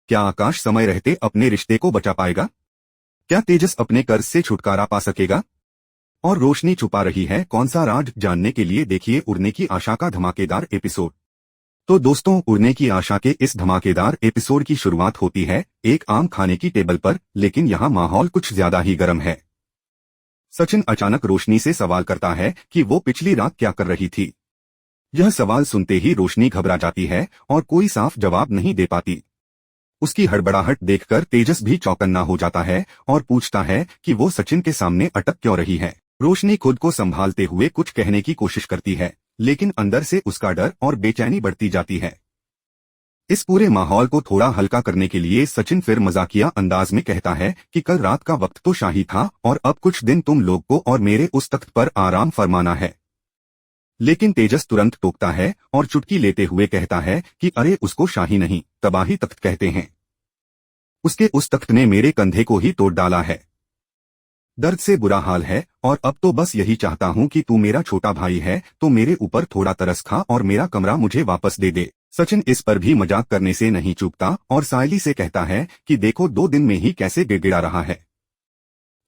क्या आकाश समय रहते अपने रिश्ते को बचा पाएगा? क्या तेजस अपने कर्ज से छुटकारा पा सकेगा? और रोशनी छुपा रही है कौन सा राज? जानने के लिए देखिए उड़ने की आशा का धमाकेदार एपिसोड। तो दोस्तों, उड़ने की आशा के इस धमाकेदार एपिसोड की शुरुआत होती है एक आम खाने की टेबल पर, लेकिन यहाँ माहौल कुछ ज्यादा ही गर्म है। सचिन अचानक रोशनी से सवाल करता है कि वो पिछली रात क्या कर रही थी। यह सवाल सुनते ही रोशनी घबरा जाती है और कोई साफ जवाब नहीं दे पाती। उसकी हड़बड़ाहट देखकर तेजस भी चौकन्ना हो जाता है और पूछता है कि वो सचिन के सामने अटक क्यों रही है। रोशनी खुद को संभालते हुए कुछ कहने की कोशिश करती है, लेकिन अंदर से उसका डर और बेचैनी बढ़ती जाती है। इस पूरे माहौल को थोड़ा हल्का करने के लिए सचिन फिर मजाकिया अंदाज में कहता है कि कल रात का वक्त तो शाही था और अब कुछ दिन तुम लोग को और मेरे उस तख्त पर आराम फरमाना है। लेकिन तेजस तुरंत टोकता है और चुटकी लेते हुए कहता है कि अरे, उसको शाही नहीं, तबाही तख्त कहते हैं। उसके उस तख्त ने मेरे कंधे को ही तोड़ डाला है। दर्द से बुरा हाल है और अब तो बस यही चाहता हूँ कि तू मेरा छोटा भाई है तो मेरे ऊपर थोड़ा तरस खा और मेरा कमरा मुझे वापस दे दे। सचिन इस पर भी मजाक करने से नहीं चूकता और सायली से कहता है कि देखो 2 दिन में ही कैसे गिड़गिड़ा रहा है।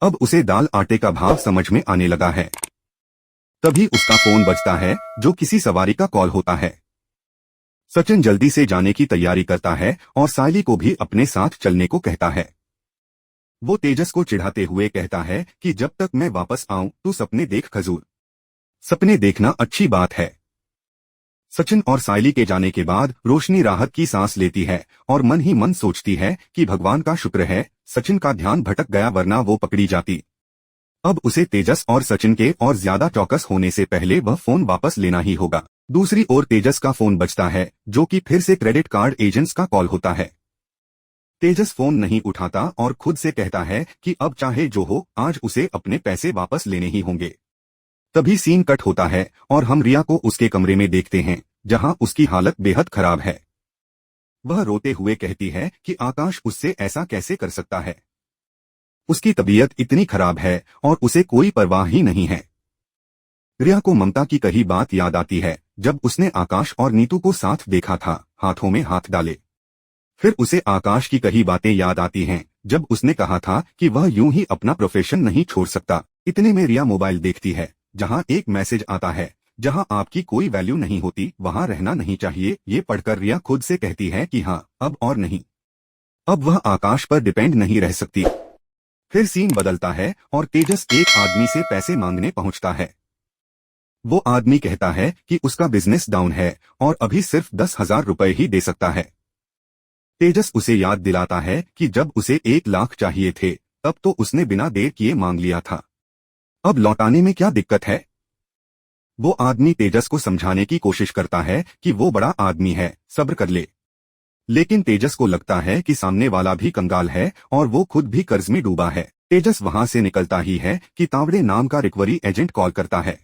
अब उसे दाल आटे का भाव समझ में आने लगा है। तभी उसका फोन बजता है, जो किसी सवारी का कॉल होता है। सचिन जल्दी से जाने की तैयारी करता है और सायली को भी अपने साथ चलने को कहता है। वो तेजस को चिढ़ाते हुए कहता है कि जब तक मैं वापस आऊं तू सपने देख खजूर। सपने देखना अच्छी बात है। सचिन और सायली के जाने के बाद रोशनी राहत की सांस लेती है और मन ही मन सोचती है कि भगवान का शुक्र है सचिन का ध्यान भटक गया, वरना वो पकड़ी जाती। अब उसे तेजस और सचिन के और ज्यादा चौकस होने से पहले वह फोन वापस लेना ही होगा। दूसरी ओर तेजस का फोन बजता है, जो कि फिर से क्रेडिट कार्ड एजेंट्स का कॉल होता है। तेजस फोन नहीं उठाता और खुद से कहता है कि अब चाहे जो हो, आज उसे अपने पैसे वापस लेने ही होंगे। तभी सीन कट होता है और हम रिया को उसके कमरे में देखते हैं, जहां उसकी हालत बेहद खराब है। वह रोते हुए कहती है कि आकाश उससे ऐसा कैसे कर सकता है। उसकी तबीयत इतनी खराब है और उसे कोई परवाह ही नहीं है। रिया को ममता की कही बात याद आती है, जब उसने आकाश और नीतू को साथ देखा था, हाथों में हाथ डाले। फिर उसे आकाश की कही बातें याद आती हैं, जब उसने कहा था कि वह यूं ही अपना प्रोफेशन नहीं छोड़ सकता। इतने में रिया मोबाइल देखती है, जहां एक मैसेज आता है, जहां आपकी कोई वैल्यू नहीं होती वहां रहना नहीं चाहिए। ये पढ़कर रिया खुद से कहती है कि हाँ, अब और नहीं, अब वह आकाश पर डिपेंड नहीं रह सकती। फिर सीन बदलता है और तेजस एक आदमी से पैसे मांगने पहुंचता है। वो आदमी कहता है कि उसका बिजनेस डाउन है और अभी सिर्फ 10,000 रुपए ही दे सकता है। तेजस उसे याद दिलाता है कि जब उसे 1 लाख चाहिए थे तब तो उसने बिना देर किए मांग लिया था। अब लौटाने में क्या दिक्कत है? वो आदमी तेजस को समझाने की कोशिश करता है कि वो बड़ा आदमी है, सब्र कर ले। लेकिन तेजस को लगता है कि सामने वाला भी कंगाल है और वो खुद भी कर्ज में डूबा है। तेजस वहां से निकलता ही है कि तावड़े नाम का रिकवरी एजेंट कॉल करता है।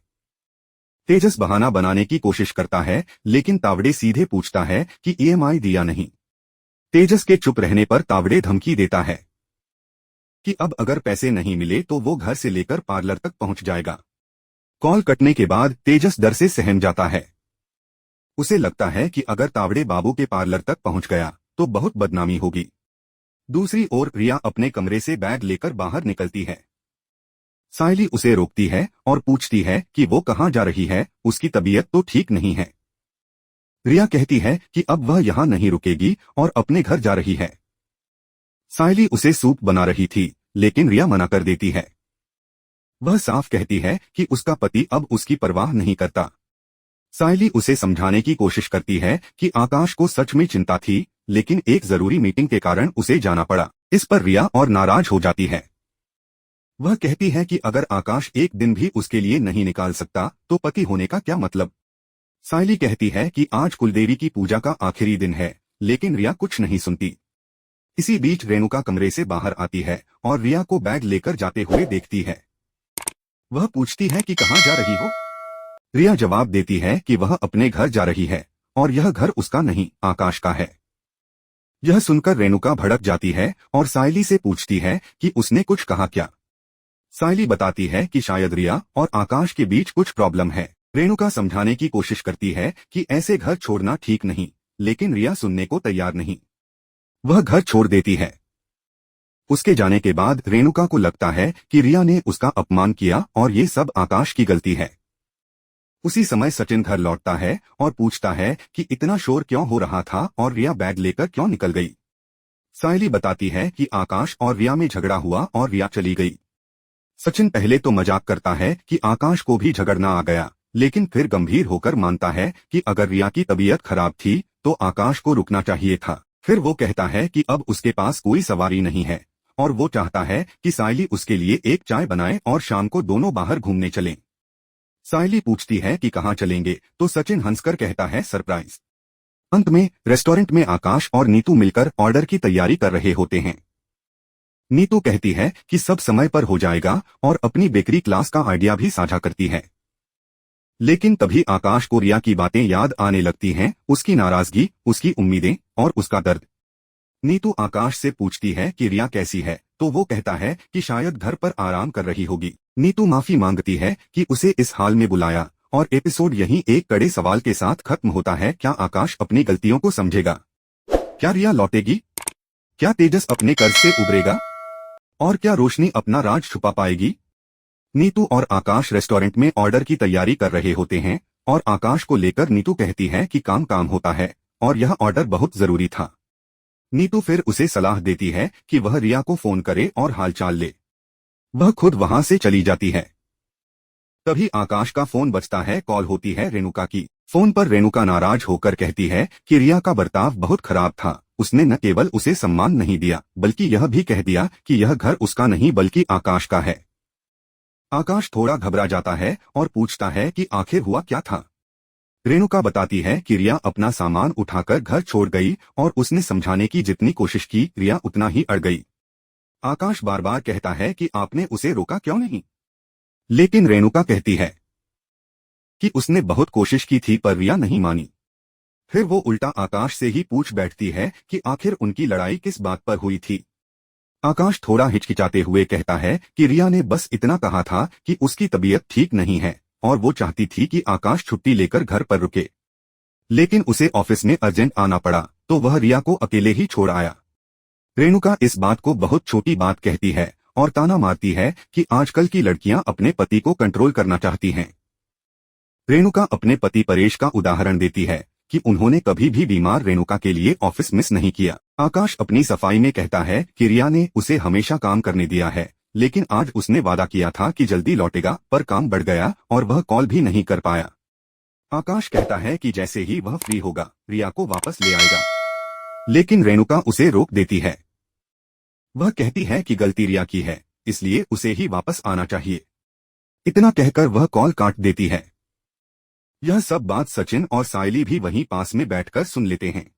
तेजस बहाना बनाने की कोशिश करता है, लेकिन तावड़े सीधे पूछता है कि ईएमआई दिया नहीं। तेजस के चुप रहने पर तावड़े धमकी देता है कि अब अगर पैसे नहीं मिले तो वो घर से लेकर पार्लर तक पहुंच जाएगा। कॉल कटने के बाद तेजस डर से सहम जाता है। उसे लगता है कि अगर तावड़े बाबू के पार्लर तक पहुंच गया तो बहुत बदनामी होगी। दूसरी ओर रिया अपने कमरे से बैग लेकर बाहर निकलती है। सायली उसे रोकती है और पूछती है कि वो कहाँ जा रही है, उसकी तबीयत तो ठीक नहीं है। रिया कहती है कि अब वह यहाँ नहीं रुकेगी और अपने घर जा रही है। सायली उसे सूप बना रही थी, लेकिन रिया मना कर देती है। वह साफ कहती है कि उसका पति अब उसकी परवाह नहीं करता। सायली उसे समझाने की कोशिश करती है कि आकाश को सच में चिंता थी, लेकिन एक जरूरी मीटिंग के कारण उसे जाना पड़ा। इस पर रिया और नाराज हो जाती है। वह कहती है कि अगर आकाश एक दिन भी उसके लिए नहीं निकाल सकता तो पति होने का क्या मतलब। सायली कहती है कि आज कुलदेवी की पूजा का आखिरी दिन है, लेकिन रिया कुछ नहीं सुनती। इसी बीच रेणुका कमरे से बाहर आती है और रिया को बैग लेकर जाते हुए देखती है। वह पूछती है कि कहाँ जा रही हो। रिया जवाब देती है कि वह अपने घर जा रही है और यह घर उसका नहीं, आकाश का है। यह सुनकर रेणुका भड़क जाती है और सायली से पूछती है कि उसने कुछ कहा क्या। सायली बताती है कि शायद रिया और आकाश के बीच कुछ प्रॉब्लम है। रेणुका समझाने की कोशिश करती है कि ऐसे घर छोड़ना ठीक नहीं, लेकिन रिया सुनने को तैयार नहीं। वह घर छोड़ देती है। उसके जाने के बाद रेणुका को लगता है कि रिया ने उसका अपमान किया और ये सब आकाश की गलती है। उसी समय सचिन घर लौटता है और पूछता है कि इतना शोर क्यों हो रहा था और रिया बैग लेकर क्यों निकल गई। सायली बताती है कि आकाश और रिया में झगड़ा हुआ और रिया चली गई। सचिन पहले तो मजाक करता है कि आकाश को भी झगड़ना आ गया, लेकिन फिर गंभीर होकर मानता है कि अगर रिया की तबीयत खराब थी तो आकाश को रुकना चाहिए था। फिर वो कहता है कि अब उसके पास कोई सवारी नहीं है और वो चाहता है कि सायली उसके लिए एक चाय बनाए और शाम को दोनों बाहर घूमने चलें। सायली पूछती है कि कहाँ चलेंगे, तो सचिन हंसकर कहता है सरप्राइज। अंत में रेस्टोरेंट में आकाश और नीतू मिलकर ऑर्डर की तैयारी कर रहे होते हैं। नीतू कहती है कि सब समय पर हो जाएगा और अपनी बेकरी क्लास का आइडिया भी साझा करती है। लेकिन तभी आकाश को रिया की बातें याद आने लगती हैं, उसकी नाराजगी, उसकी उम्मीदें और उसका दर्द। नीतू आकाश से पूछती है कि रिया कैसी है, तो वो कहता है कि शायद घर पर आराम कर रही होगी। नीतू माफी मांगती है कि उसे इस हाल में बुलाया और एपिसोड यहीं एक कड़े सवाल के साथ खत्म होता है। क्या आकाश अपनी गलतियों को समझेगा? क्या रिया लौटेगी? क्या तेजस अपने कर्ज से उबरेगा? और क्या रोशनी अपना राज छुपा पाएगी? नीतू और आकाश रेस्टोरेंट में ऑर्डर की तैयारी कर रहे होते हैं और आकाश को लेकर नीतू कहती है कि काम काम होता है और यह ऑर्डर बहुत जरूरी था। नीतू फिर उसे सलाह देती है कि वह रिया को फोन करे और हालचाल ले। वह खुद वहां से चली जाती है। तभी आकाश का फोन बजता है। कॉल होती है रेणुका की। फोन पर रेणुका नाराज होकर कहती है कि रिया का बर्ताव बहुत खराब था। उसने न केवल उसे सम्मान नहीं दिया बल्कि यह भी कह दिया कि यह घर उसका नहीं बल्कि आकाश का है। आकाश थोड़ा घबरा जाता है और पूछता है कि आखिर हुआ क्या था। रेणुका बताती है कि रिया अपना सामान उठाकर घर छोड़ गई और उसने समझाने की जितनी कोशिश की रिया उतना ही अड़ गई। आकाश बार बार कहता है कि आपने उसे रोका क्यों नहीं, लेकिन रेणुका कहती है कि उसने बहुत कोशिश की थी पर रिया नहीं मानी। फिर वो उल्टा आकाश से ही पूछ बैठती है कि आखिर उनकी लड़ाई किस बात पर हुई थी। आकाश थोड़ा हिचकिचाते हुए कहता है कि रिया ने बस इतना कहा था कि उसकी तबीयत ठीक नहीं है और वो चाहती थी कि आकाश छुट्टी लेकर घर पर रुके, लेकिन उसे ऑफिस में अर्जेंट आना पड़ा तो वह रिया को अकेले ही छोड़ आया। रेणुका इस बात को बहुत छोटी बात कहती है और ताना मारती है कि आजकल की लड़कियां अपने पति को कंट्रोल करना चाहती हैं। रेणुका अपने पति परेश का उदाहरण देती है कि उन्होंने कभी भी बीमार रेणुका के लिए ऑफिस मिस नहीं किया। आकाश अपनी सफाई में कहता है कि रिया ने उसे हमेशा काम करने दिया है, लेकिन आज उसने वादा किया था कि जल्दी लौटेगा पर काम बढ़ गया और वह कॉल भी नहीं कर पाया। आकाश कहता है कि जैसे ही वह फ्री होगा रिया को वापस ले आएगा, लेकिन रेणुका उसे रोक देती है। वह कहती है कि गलती रिया की है, इसलिए उसे ही वापस आना चाहिए। इतना कहकर वह कॉल काट देती है। यह सब बात सचिन और सायली भी वहीं पास में बैठकर सुन लेते हैं।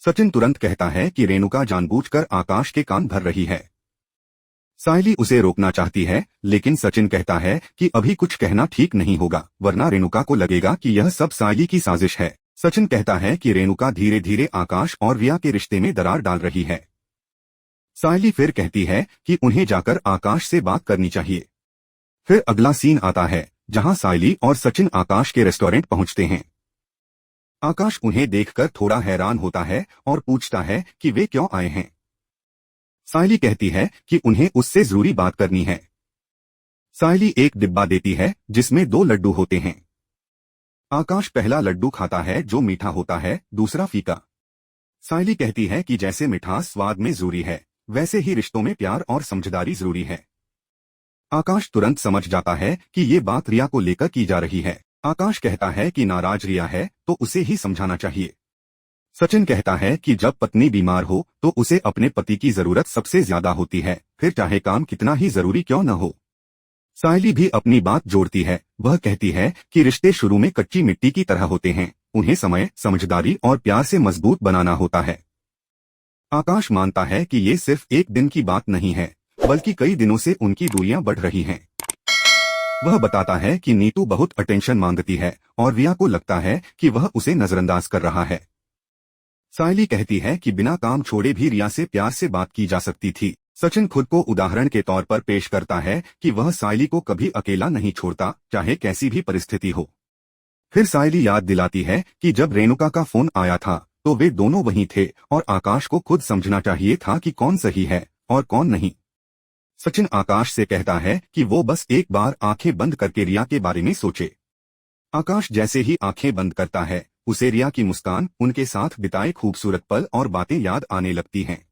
सचिन तुरंत कहता है कि रेणुका जानबूझकर आकाश के कान भर रही है। सायली उसे रोकना चाहती है, लेकिन सचिन कहता है कि अभी कुछ कहना ठीक नहीं होगा वरना रेणुका को लगेगा कि यह सब सायली की साजिश है। सचिन कहता है कि रेणुका धीरे धीरे आकाश और रिया के रिश्ते में दरार डाल रही है। सायली फिर कहती है कि उन्हें जाकर आकाश से बात करनी चाहिए। फिर अगला सीन आता है जहां सायली और सचिन आकाश के रेस्टोरेंट पहुंचते हैं। आकाश उन्हें देखकर थोड़ा हैरान होता है और पूछता है कि वे क्यों आए हैं। सायली कहती है कि उन्हें उससे जरूरी बात करनी है। सायली एक डिब्बा देती है जिसमें 2 लड्डू होते हैं। आकाश पहला लड्डू खाता है जो मीठा होता है, दूसरा फीका। सायली कहती है कि जैसे मिठास स्वाद में जरूरी है वैसे ही रिश्तों में प्यार और समझदारी जरूरी है। आकाश तुरंत समझ जाता है कि ये बात रिया को लेकर की जा रही है। आकाश कहता है कि नाराज रिया है तो उसे ही समझाना चाहिए। सचिन कहता है कि जब पत्नी बीमार हो तो उसे अपने पति की जरूरत सबसे ज्यादा होती है, फिर चाहे काम कितना ही जरूरी क्यों न हो। सायली भी अपनी बात जोड़ती है। वह कहती है कि रिश्ते शुरू में कच्ची मिट्टी की तरह होते हैं, उन्हें समय, समझदारी और प्यार से मजबूत बनाना होता है। आकाश मानता है कि ये सिर्फ एक दिन की बात नहीं है बल्कि कई दिनों से उनकी दूरियां बढ़ रही हैं। वह बताता है कि नीतू बहुत अटेंशन मांगती है और रिया को लगता है कि वह उसे नजरअंदाज कर रहा है। सायली कहती है कि बिना काम छोड़े भी रिया से प्यार से बात की जा सकती थी। सचिन खुद को उदाहरण के तौर पर पेश करता है कि वह सायली को कभी अकेला नहीं छोड़ता, चाहे कैसी भी परिस्थिति हो। फिर सायली याद दिलाती है कि जब रेणुका का फोन आया था तो वे दोनों वहीं थे और आकाश को खुद समझना चाहिए था कि कौन सही है और कौन नहीं। सचिन आकाश से कहता है कि वो बस एक बार आंखें बंद करके रिया के बारे में सोचे। आकाश जैसे ही आंखें बंद करता है उसे रिया की मुस्कान, उनके साथ बिताए खूबसूरत पल और बातें याद आने लगती हैं।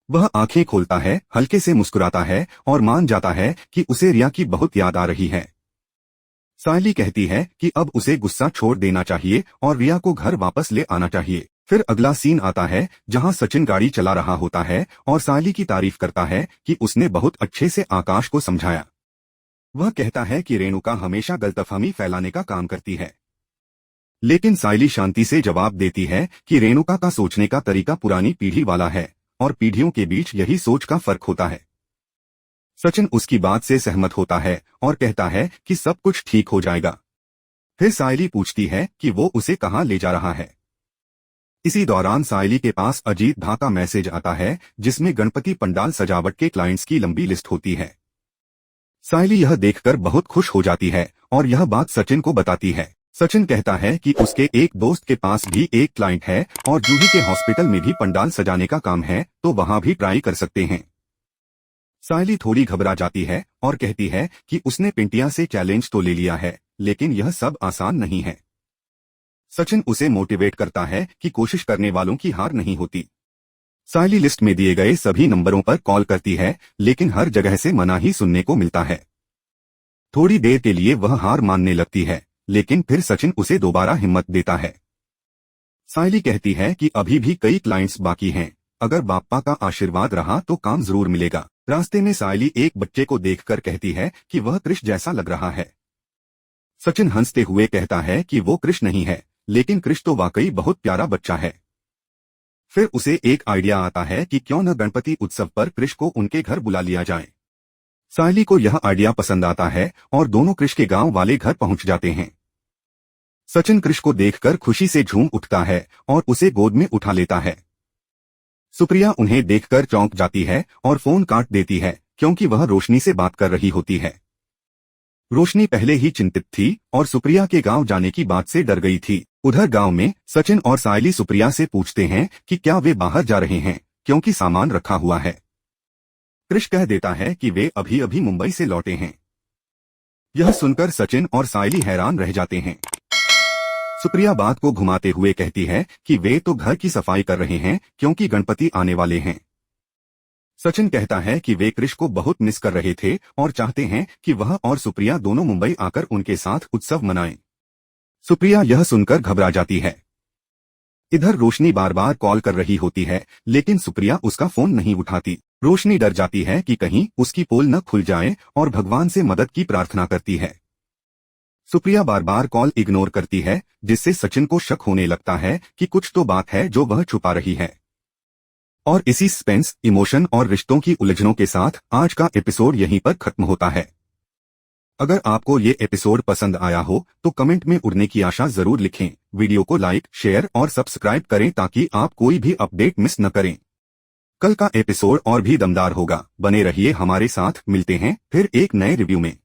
वह आंखें खोलता है, हल्के से मुस्कुराता है और मान जाता है कि उसे रिया की बहुत याद आ रही है। सायली कहती है कि अब उसे गुस्सा छोड़ देना चाहिए और रिया को घर वापस ले आना चाहिए। फिर अगला सीन आता है जहां सचिन गाड़ी चला रहा होता है और सायली की तारीफ करता है कि उसने बहुत अच्छे से आकाश को समझाया। वह कहता है कि रेणुका हमेशा गलतफहमी फैलाने का काम करती है, लेकिन सायली शांति से जवाब देती है कि रेणुका का सोचने का तरीका पुरानी पीढ़ी वाला है और पीढ़ियों के बीच यही सोच का फर्क होता है। सचिन उसकी बात से सहमत होता है और कहता है कि सब कुछ ठीक हो जाएगा। फिर सायली पूछती है कि वो उसे कहाँ ले जा रहा है। इसी दौरान सायली के पास अजीत भा का मैसेज आता है जिसमें गणपति पंडाल सजावट के क्लाइंट्स की लंबी लिस्ट होती है। सायली यह देखकर बहुत खुश हो जाती है और यह बात सचिन को बताती है। सचिन कहता है कि उसके एक दोस्त के पास भी एक क्लाइंट है और जूही के हॉस्पिटल में भी पंडाल सजाने का काम है, तो वहां भी ट्राई कर सकते हैं। सायली थोड़ी घबरा जाती है और कहती है कि उसने पिंटिया से चैलेंज तो ले लिया है, लेकिन यह सब आसान नहीं है। सचिन उसे मोटिवेट करता है कि कोशिश करने वालों की हार नहीं होती। सायली लिस्ट में दिए गए सभी नंबरों पर कॉल करती है, लेकिन हर जगह से मना ही सुनने को मिलता है। थोड़ी देर के लिए वह हार मानने लगती है, लेकिन फिर सचिन उसे दोबारा हिम्मत देता है। सायली कहती है कि अभी भी कई क्लाइंट्स बाकी हैं, अगर बाप्पा का आशीर्वाद रहा तो काम जरूर मिलेगा। रास्ते में सायली एक बच्चे को देखकर कहती है कि वह कृष जैसा लग रहा है। सचिन हंसते हुए कहता है कि वो कृष नहीं है, लेकिन कृष तो वाकई बहुत प्यारा बच्चा है। फिर उसे एक आइडिया आता है कि क्यों न गणपति उत्सव पर कृष को उनके घर बुला लिया जाए। सायली को यह आइडिया पसंद आता है और दोनों कृष के गांव वाले घर पहुंच जाते हैं। सचिन कृष को देखकर खुशी से झूम उठता है और उसे गोद में उठा लेता है। सुप्रिया उन्हें देखकर चौंक जाती है और फोन काट देती है क्योंकि वह रोशनी से बात कर रही होती है। रोशनी पहले ही चिंतित थी और सुप्रिया के गांव जाने की बात से डर गई थी। उधर गांव में सचिन और सायली सुप्रिया से पूछते हैं कि क्या वे बाहर जा रहे हैं क्योंकि सामान रखा हुआ है। कृष कह देता है कि वे अभी अभी मुंबई से लौटे हैं। यह सुनकर सचिन और सायली हैरान रह जाते हैं। सुप्रिया बात को घुमाते हुए कहती है कि वे तो घर की सफाई कर रहे हैं क्योंकि गणपति आने वाले हैं। सचिन कहता है कि वे कृष को बहुत मिस कर रहे थे और चाहते हैं कि वह और सुप्रिया दोनों मुंबई आकर उनके साथ उत्सव मनाएं। सुप्रिया यह सुनकर घबरा जाती है। इधर रोशनी बार बार कॉल कर रही होती है, लेकिन सुप्रिया उसका फोन नहीं उठाती। रोशनी डर जाती है कि कहीं उसकी पोल न खुल जाए और भगवान से मदद की प्रार्थना करती है। सुप्रिया बार बार कॉल इग्नोर करती है, जिससे सचिन को शक होने लगता है कि कुछ तो बात है जो वह छुपा रही है। और इसी सस्पेंस, इमोशन और रिश्तों की उलझनों के साथ आज का एपिसोड यहीं पर खत्म होता है। अगर आपको ये एपिसोड पसंद आया हो तो कमेंट में उड़ने की आशा जरूर लिखें। वीडियो को लाइक, शेयर और सब्सक्राइब करें ताकि आप कोई भी अपडेट मिस न करें। कल का एपिसोड और भी दमदार होगा, बने रहिए हमारे साथ। मिलते हैं फिर एक नए रिव्यू में।